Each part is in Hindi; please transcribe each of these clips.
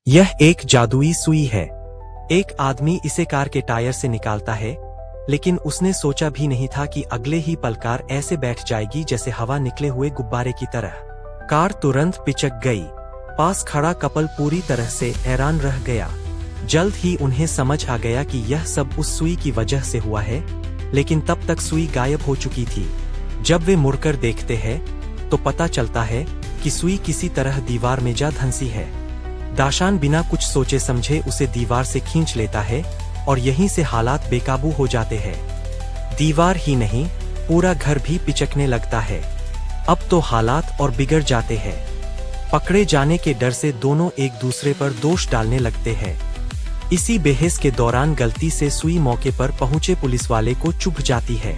यह एक जादुई सुई है। एक आदमी इसे कार के टायर से निकालता है, लेकिन उसने सोचा भी नहीं था कि अगले ही पल कार ऐसे बैठ जाएगी जैसे हवा निकले हुए गुब्बारे की तरह। कार तुरंत पिचक गई। पास खड़ा कपल पूरी तरह से हैरान रह गया। जल्द ही उन्हें समझ आ गया कि यह सब उस सुई की वजह से हुआ है, लेकिन तब तक सुई गायब हो चुकी थी। जब वे मुड़कर देखते हैं, तो पता चलता है कि सुई किसी तरह दीवार में जा धंसी है। दाशान बिना कुछ सोचे समझे उसे दीवार से खींच लेता है और यहीं से हालात बेकाबू हो जाते हैं। दीवार ही नहीं, पूरा घर भी पिचकने लगता है। अब तो हालात और बिगड़ जाते हैं। पकड़े जाने के डर से दोनों एक दूसरे पर दोष डालने लगते हैं। इसी बहस के दौरान गलती से सुई मौके पर पहुंचे पुलिस वाले को चुभ जाती है।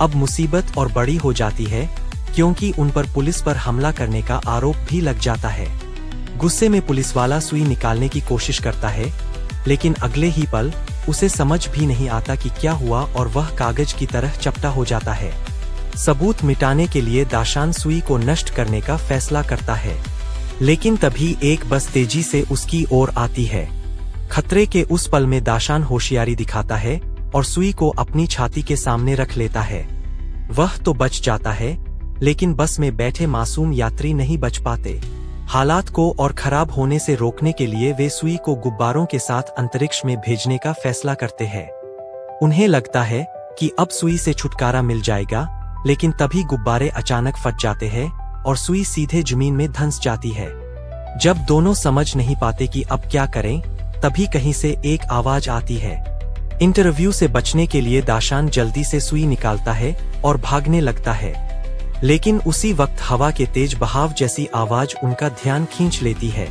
अब मुसीबत और बड़ी हो जाती है, क्योंकि उन पर पुलिस पर हमला करने का आरोप भी लग जाता है। गुस्से में पुलिस वाला सुई निकालने की कोशिश करता है, लेकिन अगले ही पल उसे समझ भी नहीं आता कि क्या हुआ और वह कागज की तरह चपटा हो जाता है। सबूत मिटाने के लिए दाशान सुई को नष्ट करने का फैसला करता है, लेकिन तभी एक बस तेजी से उसकी ओर आती है। खतरे के उस पल में दाशान होशियारी दिखाता है और सुई को अपनी छाती के सामने रख लेता है। वह तो बच जाता है, लेकिन बस में बैठे मासूम यात्री नहीं बच पाते। हालात को और खराब होने से रोकने के लिए वे सुई को गुब्बारों के साथ अंतरिक्ष में भेजने का फैसला करते हैं। उन्हें लगता है कि अब सुई से छुटकारा मिल जाएगा, लेकिन तभी गुब्बारे अचानक फट जाते हैं और सुई सीधे जमीन में धंस जाती है। जब दोनों समझ नहीं पाते कि अब क्या करें, तभी कहीं से एक आवाज आती है। इंटरव्यू से बचने के लिए दाशान जल्दी से सुई निकालता है और भागने लगता है, लेकिन उसी वक्त हवा के तेज बहाव जैसी आवाज उनका ध्यान खींच लेती है।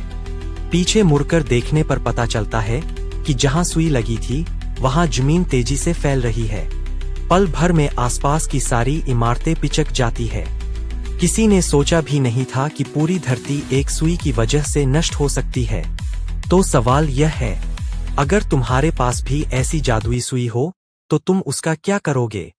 पीछे मुड़कर देखने पर पता चलता है कि जहां सुई लगी थी, वहां जमीन तेजी से फैल रही है। पल भर में आसपास की सारी इमारतें पिचक जाती है। किसी ने सोचा भी नहीं था कि पूरी धरती एक सुई की वजह से नष्ट हो सकती है। तो सवाल यह है, अगर तुम्हारे पास भी ऐसी जादुई सुई हो, तो तुम उसका क्या करोगे?